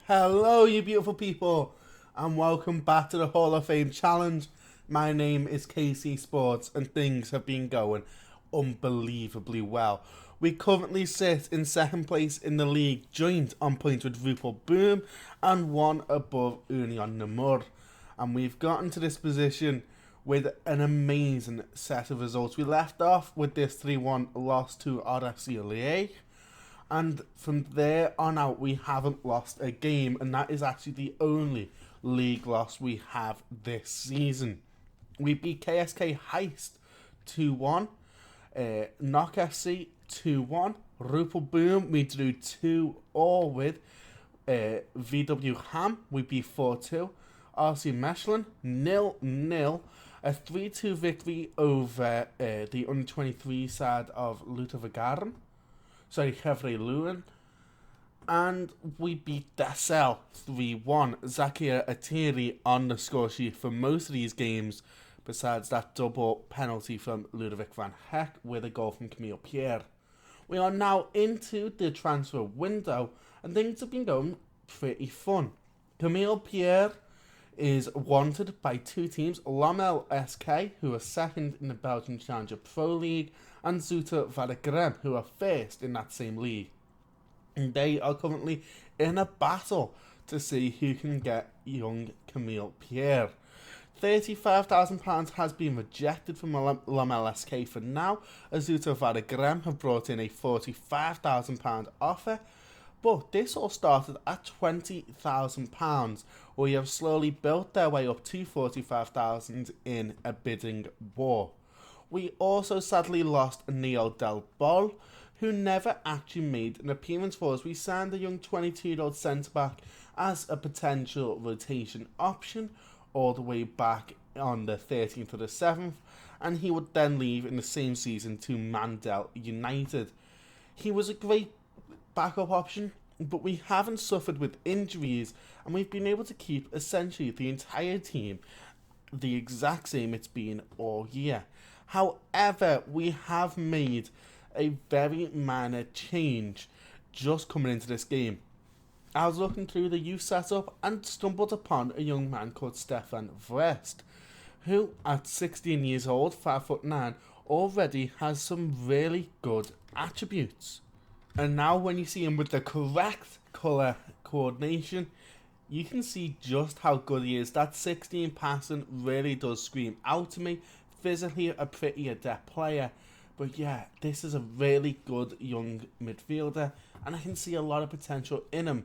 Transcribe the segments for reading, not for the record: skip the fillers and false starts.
Hello, you beautiful people, and welcome back to the Hall of Fame Challenge. My name is KC Sports, and things have been going unbelievably well. We currently sit in second place in the league, joint on points with Rupal Boom and one above Union Namur. And we've gotten to this position with an amazing set of results. We left off with this 3-1 loss to RFC Liège. And from there on out, we haven't lost a game, and that is actually the only league loss we have this season. We beat KSK Heist 2-1, Knock FC 2-1, Rupal Boom we drew 2-all with, VW Ham we beat 4-2, RC Mechelin 0-0, a 3-2 victory over the under-23 side of Luther Hevre Leuven. And we beat Dessel 3-1. Zakir Atiri on the score sheet for most of these games, besides that double penalty from Ludovic van Heck with a goal from Camille Pierre. We are now into the transfer window, and things have been going pretty fun. Camille Pierre is wanted by two teams, Lommel SK, who are second in the Belgian Challenger Pro League, and Zulte Waregem, who are first in that same league. And they are currently in a battle to see who can get young Camille Pierre. £35,000 has been rejected from Lommel SK for now, as Zulte Waregem have brought in a £45,000 offer. But this all started at £20,000, where we have slowly built their way up to £45,000 in a bidding war. We also sadly lost Neil Del Bol, who never actually made an appearance for us. We signed a young 22-year-old centre-back as a potential rotation option all the way back on the 13th of the 7th, and he would then leave in the same season to Mandel United. He was a great backup option, but we haven't suffered with injuries, and we've been able to keep essentially the entire team the exact same it's been all year. However, we have made a very minor change just coming into this game. I was looking through the youth setup and stumbled upon a young man called Stefan Vrest, who at 16 years old, 5'9", already has some really good attributes. And now when you see him with the correct colour coordination, you can see just how good he is. That 16 passing really does scream out to me. Physically a pretty adept player. But yeah, this is a really good young midfielder, and I can see a lot of potential in him.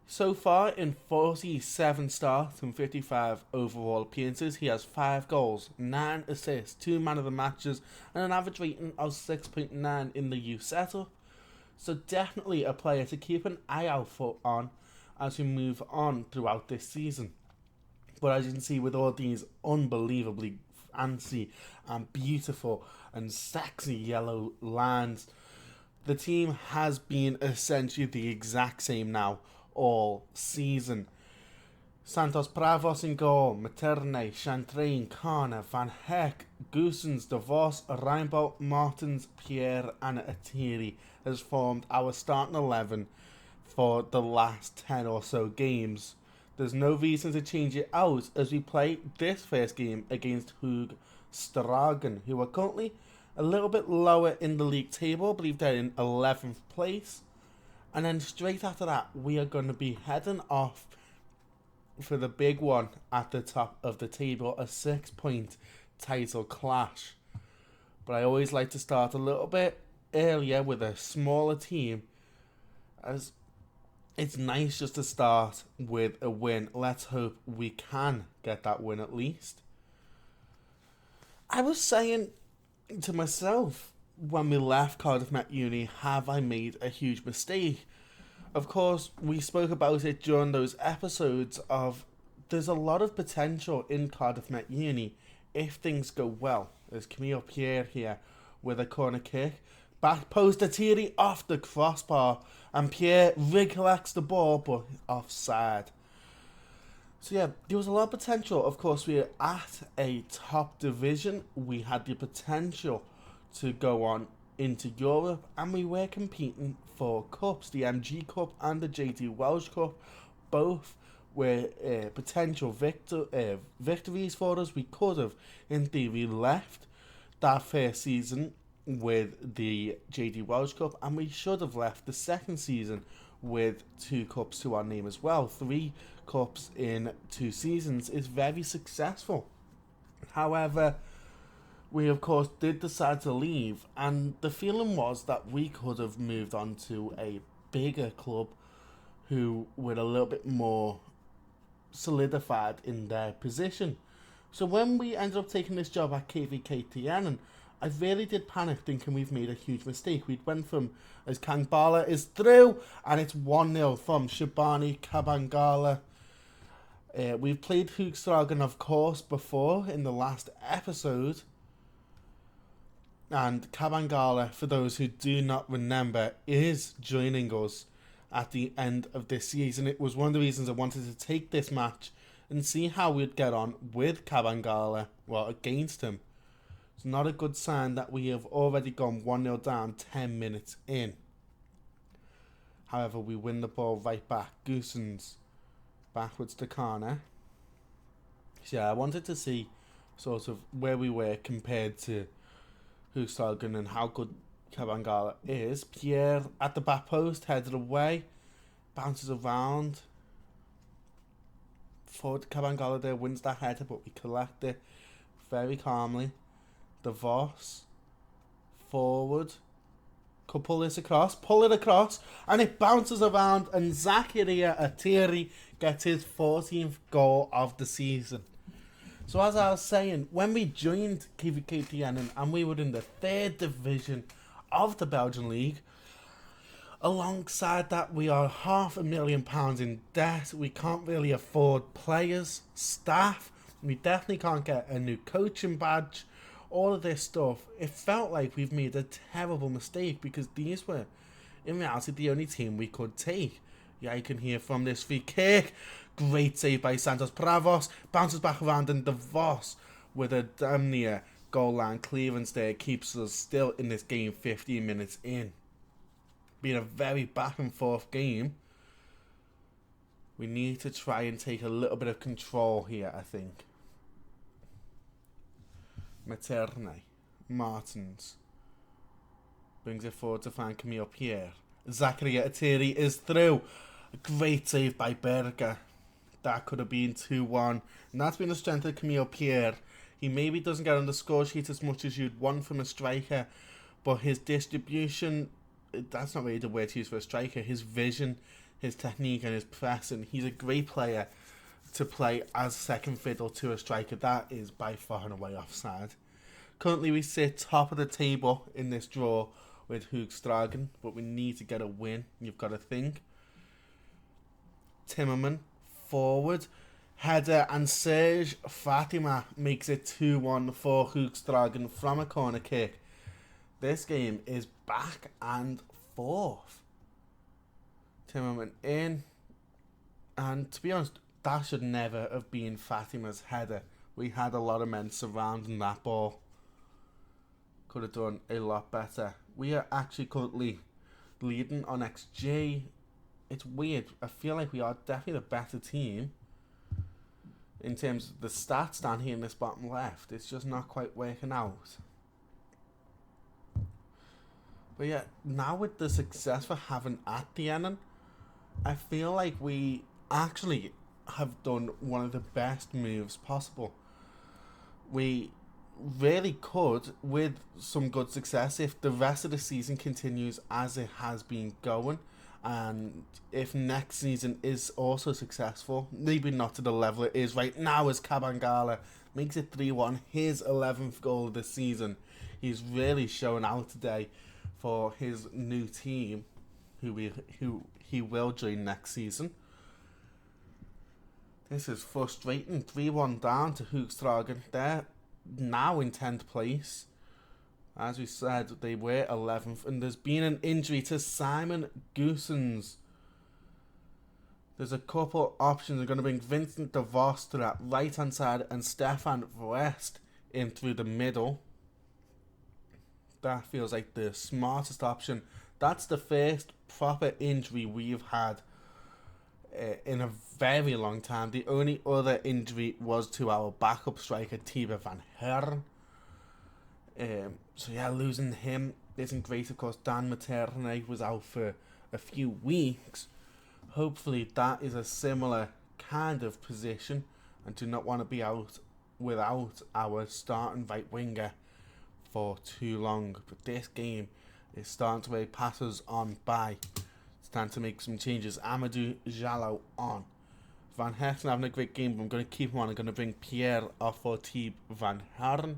So far, in 47 starts and 55 overall appearances, he has 5 goals, 9 assists, 2 man of the matches, and an average rating of 6.9 in the youth setup. So definitely a player to keep an eye out for on as we move on throughout this season. But as you can see, with all these unbelievably fancy and beautiful and sexy yellow lines, the team has been essentially the exact same now all season. Santos Bravos in goal, Materne, Chantrain, Kana, Van Heck, Goosens, DeVos, Reinbold, Martins, Pierre and Atiri has formed our starting 11 for the last 10 or so games. There's no reason to change it out as we play this first game against Hug Stragen, who are currently a little bit lower in the league table. I believe they're in 11th place. And then straight after that, we are going to be heading off for the big one at the top of the table, a 6-point title clash. But I always like to start a little bit earlier with a smaller team, as it's nice just to start with a win. Let's hope we can get that win at least. I was saying to myself when we left Cardiff Met Uni, have I made a huge mistake? Of course, we spoke about it during those episodes of there's a lot of potential in Cardiff Met Uni if things go well. There's Camille Pierre here with a corner kick. Back post Atiri off the crossbar, and Pierre recollects the ball but offside. So yeah, there was a lot of potential. Of course, we are at a top division. We had the potential to go on into Europe, and we were competing for cups, the MG Cup and the JD Welsh Cup. both were potential victories for us. We could have, in theory, left that first season with the JD Welsh Cup, and we should have left the second season with 2 cups to our name as well. 3 cups in 2 seasons is very successful. However, we of course did decide to leave, and the feeling was that we could have moved on to a bigger club who were a little bit more solidified in their position. So when we ended up taking this job at KVKTN, I really did panic thinking we've made a huge mistake. We went from, as Kangbala is through, and it's 1-0 from Shabani Kabangala. We've played Hoogstragen, of course, before in the last episode. And Kabangala, for those who do not remember, is joining us at the end of this season. It was one of the reasons I wanted to take this match and see how we'd get on with Kabangala, well, against him. It's not a good sign that we have already gone 1-0 down 10 minutes in. However, we win the ball right back. Goosens backwards to Kana. So yeah, I wanted to see sort of where we were compared to Hoogstragen and how good Kabangala is. Pierre at the back post, headed away, bounces around. Forward Kabangala there, wins that header, but we collect it very calmly. De Vos forward, could pull this across, pull it across, and it bounces around, and Zakaria Atiri gets his 14th goal of the season. So as I was saying, when we joined KVKTN and we were in the 3rd division of the Belgian League, alongside that we are £500,000 in debt. We can't really afford players, staff. We definitely can't get a new coaching badge. All of this stuff. It felt like we've made a terrible mistake because these were, in reality, the only team we could take. Yeah, you can hear from this free kick. Great save by Santos Bravos. Bounces back around, and De Vos with a damn near goal line clearance there keeps us still in this game 15 minutes in. Being a very back and forth game, we need to try and take a little bit of control here, I think. Materne, Martins brings it forward to find Camille Pierre. Zakaria Atiri is through. A great save by Berger. That could have been 2-1. And that's been the strength of Camille Pierre. He maybe doesn't get on the score sheet as much as you'd want from a striker, but his distribution, that's not really the word to use for a striker. His vision, his technique and his pressing. He's a great player to play as second fiddle to a striker. That is by far and away offside. Currently we sit top of the table in this draw with Hoogstragen, but we need to get a win. You've got to think. Timmerman forward, header, and Serge Fatima makes it 2-1 for Hoogstragen from a corner kick. This game is back and forth. Timmerman in, and to be honest, that should never have been Fatima's header. We had a lot of men surrounding that ball. Could have done a lot better. We are actually currently leading on XG. It's weird. I feel like we are definitely the better team in terms of the stats down here in this bottom left. It's just not quite working out. But yeah, now with the success we're having at Tienen, I feel like we actually have done one of the best moves possible. We really could, with some good success, if the rest of the season continues as it has been going, and if next season is also successful, maybe not to the level it is right now as Kabangala makes it 3-1, his 11th goal of the season. He's really showing out today for his new team, who he will join next season. This is frustrating. 3-1 down to Hoogstragen. They're now in 10th place. As we said, they were 11th. And there's been an injury to Simon Goosens. There's a couple options. They're going to bring Vincent De Vos to that right-hand side and Stefan West in through the middle. That feels like the smartest option. That's the first proper injury we've had in a very long time. The only other injury was to our backup striker, Thibaut van Heren. So yeah, losing him isn't great. Of course, Dan Materne was out for a few weeks. Hopefully that is a similar kind of position, and do not want to be out without our starting right winger for too long. But this game is starting to make passes on by. It's time to make some changes. Amadou Jallo on. Van Hecten having a great game, but I'm going to keep him on. I'm going to bring Pierre off for Thibaut van Haren.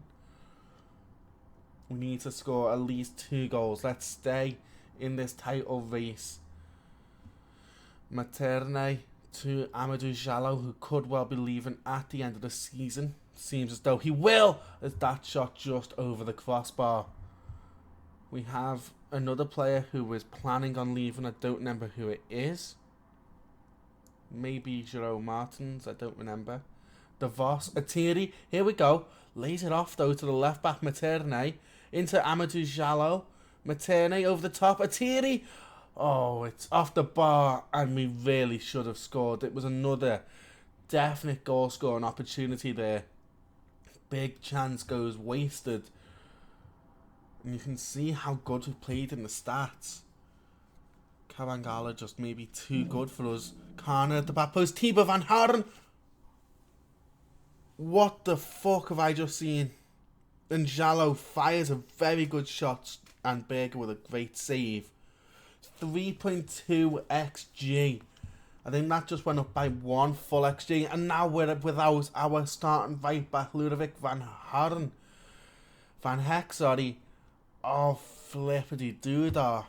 We need to score at least 2 goals. Let's stay in this title race. Materne to Amadou Jallo, who could well be leaving at the end of the season. Seems as though he will, as that shot just over the crossbar. We have another player who is planning on leaving. I don't remember who it is. Maybe Jerome Martins, I don't remember. De Vos, Atiri, here we go. Lays it off though to the left back, Materne. Into Amadou Jallo. Materne over the top, Atiri. Oh, it's off the bar, and we really should have scored. It was another definite goal scoring opportunity there. Big chance goes wasted. And you can see how good we played in the stats. Kabangala just maybe too good for us. Kana at the back post. Thibaut van Haren. What the fuck have I just seen? And Jallo fires a very good shot, and Berger with a great save. 3.2 XG. I think that just went up by 1 full XG, and now we're without our starting right back, Ludovic van Haren. Van Heck, sorry. Oh, flippity doodah.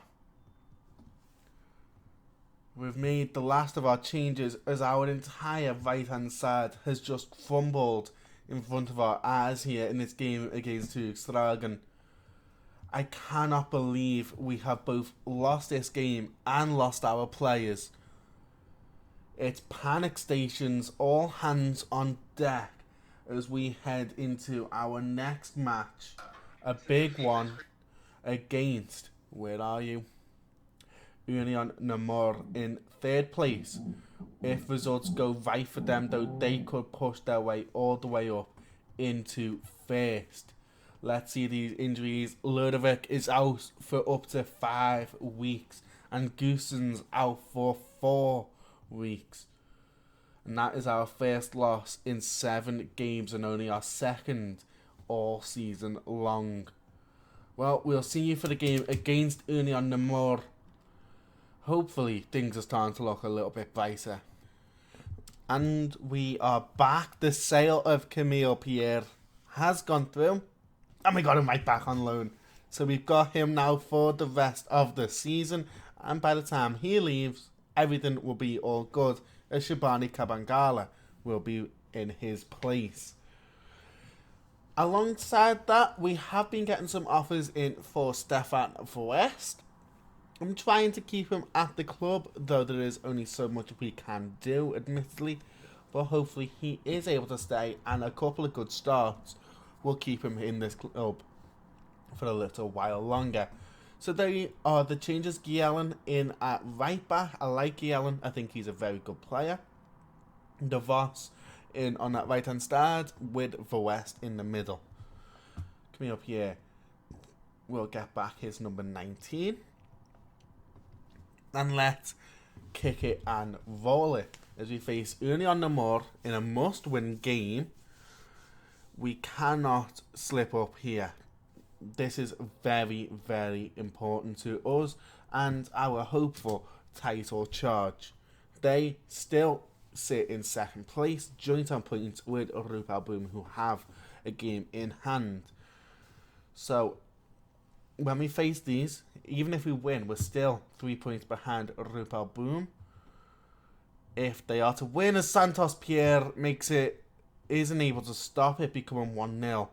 We've made the last of our changes as our entire right hand side has just crumbled in front of our eyes here in this game against Hoogstragen. I cannot believe we have both lost this game and lost our players. It's panic stations, all hands on deck as we head into our next match. A big one against, where are you? Union Namur in 3rd place. If results go right for them though, they could push their way all the way up into 1st. Let's see these injuries. Ludovic is out for up to 5 weeks, and Goossens out for 4 weeks. And that is our first loss in 7 games, and only our 2nd all season long. Well, we'll see you for the game against Union Namur. Hopefully things are starting to look a little bit brighter. And we are back. The sale of Camille Pierre has gone through, and we got him right back on loan. So we've got him now for the rest of the season, and by the time he leaves, everything will be all good, as Shabani Kabangala will be in his place. Alongside that, we have been getting some offers in for Stefan West. I'm trying to keep him at the club, though there is only so much we can do, admittedly. But hopefully he is able to stay, and a couple of good starts will keep him in this club for a little while longer. So there are the changes. Gielen in at right back. I like Gielen. I think he's a very good player. De Vos in on that right hand side with the West in the middle. Coming up here, we'll get back his number 19. And let's kick it and roll it as we face Union Namur in a must-win game. We cannot slip up here. This is very, very important to us and our hopeful title charge. They still sit in 2nd place, joint on points with Rupal Boom, who have a game in hand. So when we face these, even if we win, we're still 3 points behind Rupal Boom. If they are to win, as Santos Pierre isn't able to stop it becoming 1-0,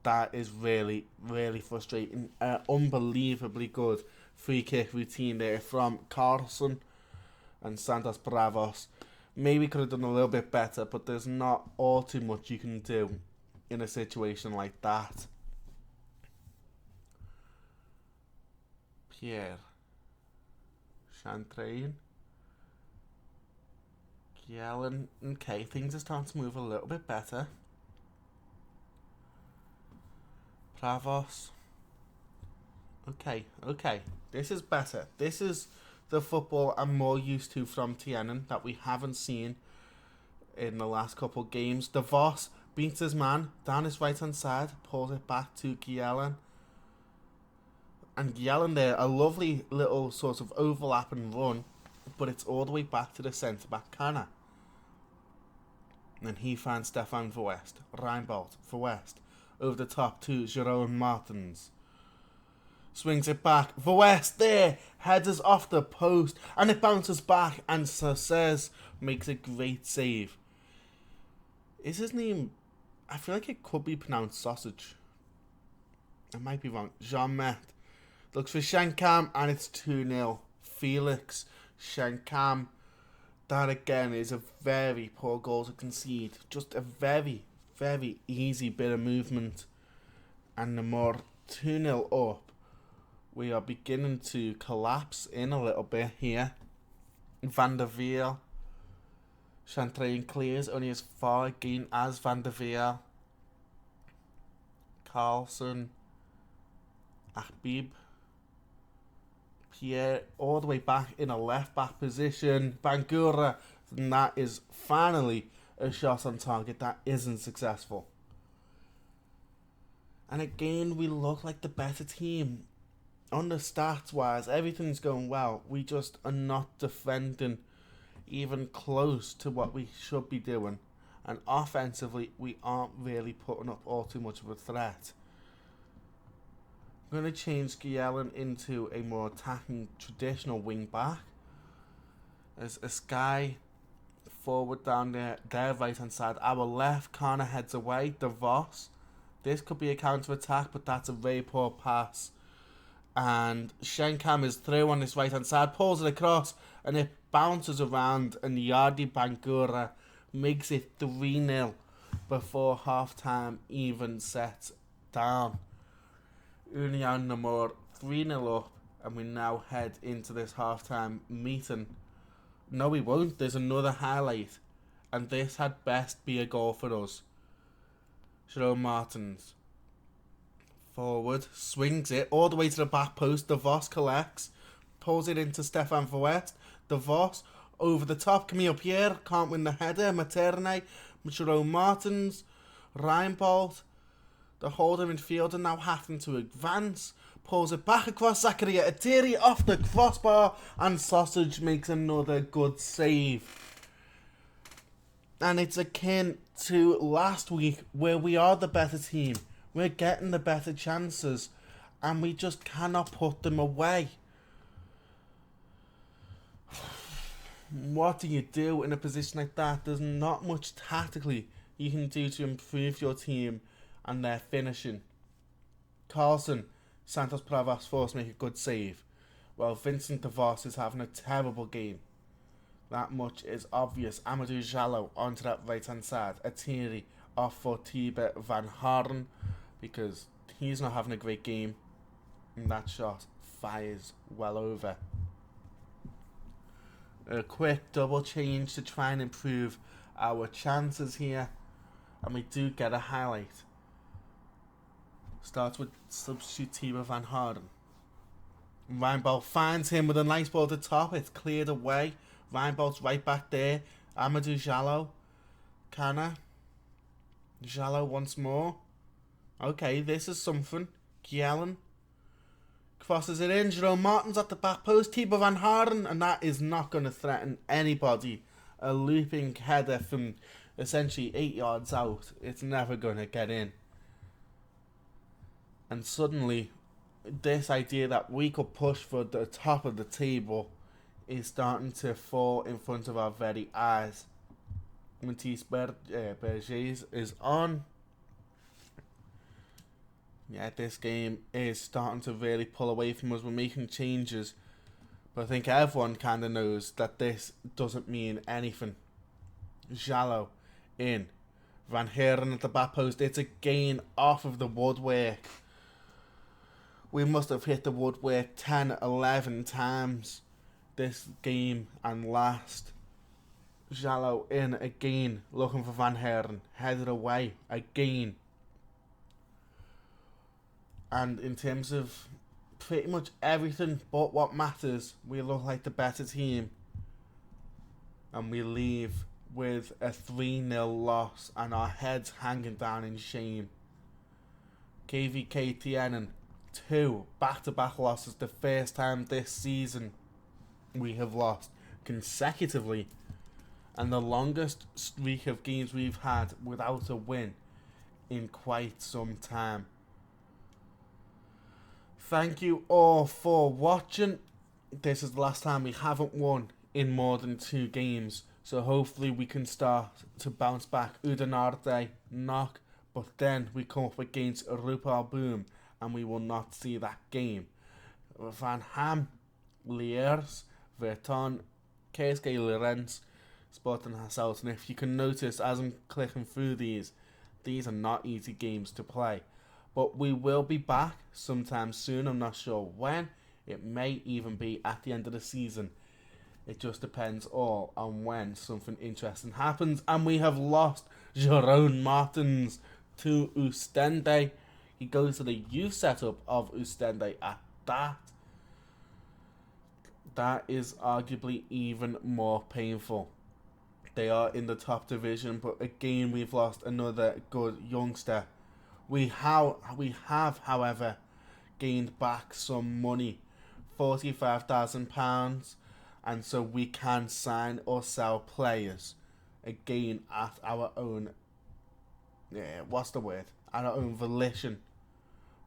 that is really, really frustrating. Unbelievably good free kick routine there from Carlson and Santos Bravos. Maybe could have done a little bit better, but there's not all too much you can do in a situation like that. Pierre Chantrain. Yellen. Okay, things are starting to move a little bit better. Pravos. Okay. This is better. This is the football I'm more used to from Tienen that we haven't seen in the last couple of games. De Vos beats his man down his right hand side, pulls it back to Gielen. And Gielen there, a lovely little sort of overlap and run, but it's all the way back to the centre back Kana. And he finds Stefan Verwest, Reinbold, Verwest, over the top to Jerome Martins. Swings it back, Verwest there, headers off the post, and it bounces back, and Sanchez makes a great save. Is his name, I feel like it could be pronounced Sausage. I might be wrong. Jean-Met looks for Shankam, and it's 2-0. Felix Shankam. That again is a very poor goal to concede. Just a very, very easy bit of movement. And the more 2-0 up, we are beginning to collapse in a little bit here. Van der Veer. Chantrain clears only as far again as Van der Veer. Carlson. Ahbib. Pierre all the way back in a left back position. Bangura, and that is finally a shot on target that isn't successful. And again, we look like the better team. On the stats wise, everything's going well. We just are not defending even close to what we should be doing. And offensively, we aren't really putting up all too much of a threat. I'm going to change Gielen into a more attacking traditional wing back. There's a Sky forward down there, their right hand side. Our left corner heads away. De Vos. This could be a counter attack, but that's a very poor pass. And Shankam is through on his right hand side, pulls it across, and it bounces around. And Yardi Bangura makes it 3-0 before half time even sets down. Union Namor 3-0 up, and we now head into this half-time meeting. No, we won't. There's another highlight, and this had best be a goal for us. Jerome Martins forward, swings it all the way to the back post. De Vos collects, pulls it into Stefan Verwest. De Vos over the top. Camille Pierre can't win the header. Materne, Jerome Martins, Reinbold. The holder midfielder now having to advance. Pulls it back across Zakaria Atiri off the crossbar. And Sausage makes another good save. And it's akin to last week where we are the better team. We're getting the better chances. And we just cannot put them away. What do you do in a position like that? There's not much tactically you can do to improve your team and their finishing. Carlson, Santos Pravas force make a good save, while Vincent De Vos is having a terrible game. That much is obvious. Amadou Jallo onto that right hand side. Atiri off for Tiber Van Haren because he's not having a great game. And that shot fires well over. A quick double change to try and improve our chances here. And we do get a highlight. Starts with substitute Tiber Van Haren. Reinbold finds him with a nice ball at the top. It's cleared away. Reinbold's right back there. Amadou Jallo. Kana. Jallo once more. Okay, this is something. Gielen crosses it in. Jerome Martins at the back post. Tiber Van Haren. And that is not going to threaten anybody. A looping header from essentially 8 yards out. It's never going to get in. And suddenly, this idea that we could push for the top of the table is starting to fall in front of our very eyes. Matisse Bergers is on. Yeah, this game is starting to really pull away from us. We're making changes. But I think everyone kind of knows that this doesn't mean anything. Jallo in. Van Haren at the back post. It's a gain off of the woodwork. We must have hit the woodwork 10, 11 times this game and last. Jallo in again, looking for Van Heeren, headed away again. And in terms of pretty much everything but what matters, we look like the better team. And we leave with a 3-0 loss and our heads hanging down in shame. KVK Tienen, 2 back-to-back losses, the first time this season we have lost consecutively, and the longest streak of games we've had without a win in quite some time. Thank you all for watching. This is the last time we haven't won in more than 2 games, so hopefully we can start to bounce back. Udenarde, knock, but then we come up against Rupal Boom and we will not see that game. Van Ham, Liers, Verton, KSK Lorenz, Sporting Hasselt. And if you can notice as I'm clicking through these are not easy games to play. But we will be back sometime soon. I'm not sure when. It may even be at the end of the season. It just depends all on when something interesting happens. And we have lost Jeroen Martins to Oostende. He goes to the youth setup of Oostende at that. That is arguably even more painful. They are in the top division, but again we've lost another good youngster. We have, however, gained back some money, £45,000, and so we can sign or sell players again at our own, at our own volition.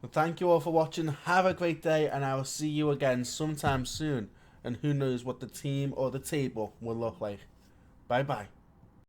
Well, thank you all for watching. Have a great day, and I will see you again sometime soon. And who knows what the team or the table will look like. Bye bye.